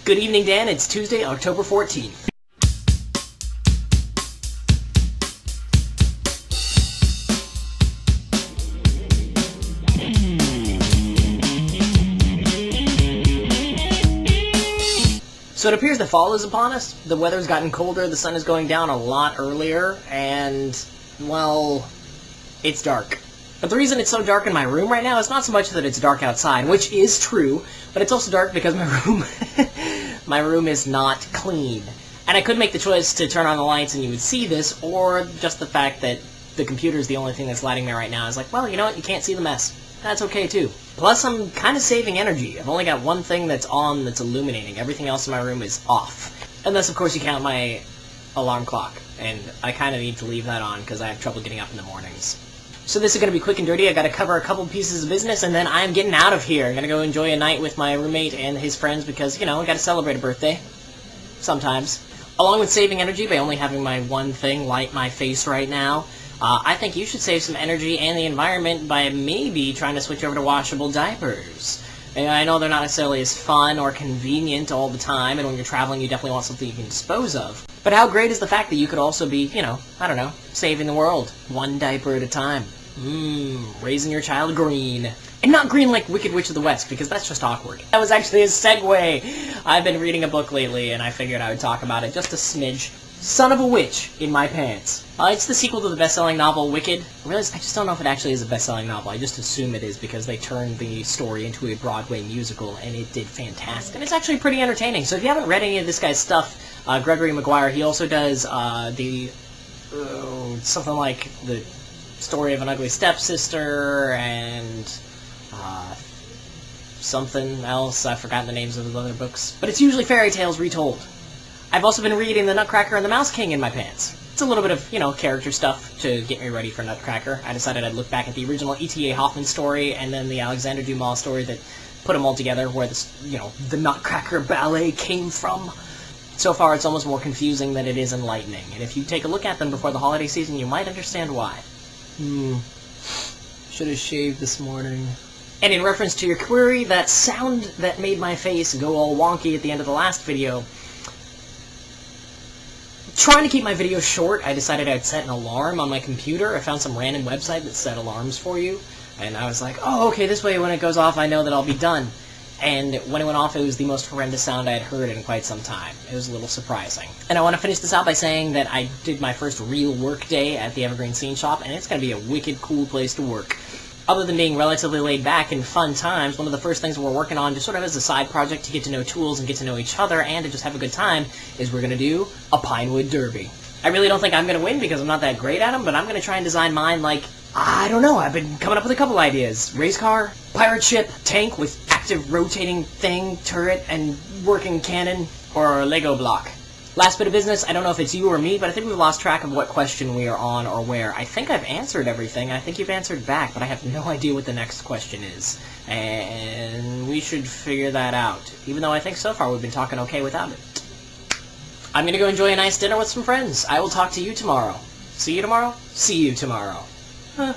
Good evening, Dan. It's Tuesday, October 14th. So it appears that fall is upon us. The weather's gotten colder, the sun is going down a lot earlier, and, well, it's dark. But the reason it's so dark in my room right now is not so much that it's dark outside, which is true, but it's also dark because my room is not clean. And I could make the choice to turn on the lights and you would see this, or just the fact that the computer is the only thing that's lighting me right now is like, well, you know what, you can't see the mess. That's okay too. Plus, I'm kind of saving energy. I've only got one thing that's on that's illuminating. Everything else in my room is off. Unless, of course, you count my alarm clock. And I kind of need to leave that on because I have trouble getting up in the mornings. So this is going to be quick and dirty. I got to cover a couple pieces of business, and then I'm getting out of here. I'm going to go enjoy a night with my roommate and his friends because, you know, I got to celebrate a birthday. Sometimes. Along with saving energy by only having my one thing light my face right now, I think you should save some energy and the environment by maybe trying to switch over to washable diapers. And I know they're not necessarily as fun or convenient all the time, and when you're traveling you definitely want something you can dispose of. But how great is the fact that you could also be, you know, I don't know, saving the world. One diaper at a time. Raising your child green. And not green like Wicked Witch of the West, because that's just awkward. That was actually a segue. I've been reading a book lately, and I figured I would talk about it just a smidge. Son of a Witch in My Pants. It's the sequel to the best-selling novel Wicked. I just don't know if it actually is a best-selling novel. I just assume it is because they turned the story into a Broadway musical, and it did fantastic. And it's actually pretty entertaining. So if you haven't read any of this guy's stuff, Gregory Maguire, he also does something like The Story of an Ugly Stepsister, and something else. I've forgotten the names of the other books. But it's usually fairy tales retold. I've also been reading The Nutcracker and the Mouse King in my pants. It's a little bit of, you know, character stuff to get me ready for Nutcracker. I decided I'd look back at the original E.T.A. Hoffman story and then the Alexander Dumas story that put them all together, where this, you know, the Nutcracker ballet came from. So far, it's almost more confusing than it is enlightening. And if you take a look at them before the holiday season, you might understand why. Should have shaved this morning. And in reference to your query, that sound that made my face go all wonky at the end of the last video, trying to keep my videos short, I decided I'd set an alarm on my computer. I found some random website that set alarms for you, and I was like, oh, okay, this way when it goes off I know that I'll be done. And when it went off, it was the most horrendous sound I had heard in quite some time. It was a little surprising. And I want to finish this out by saying that I did my first real work day at the Evergreen Scene Shop, and it's going to be a wicked cool place to work. Other than being relatively laid back and fun times, one of the first things we're working on, just sort of as a side project to get to know tools and get to know each other and to just have a good time, is we're going to do a Pinewood Derby. I really don't think I'm going to win because I'm not that great at them, but I'm going to try and design mine like, I don't know, I've been coming up with a couple ideas. Race car, pirate ship, tank with active rotating thing, turret, and working cannon, or Lego block. Last bit of business, I don't know if it's you or me, but I think we've lost track of what question we are on or where. I think I've answered everything, I think you've answered back, but I have no idea what the next question is. And we should figure that out, even though I think so far we've been talking okay without it. I'm gonna go enjoy a nice dinner with some friends. I will talk to you tomorrow. See you tomorrow? See you tomorrow. Huh.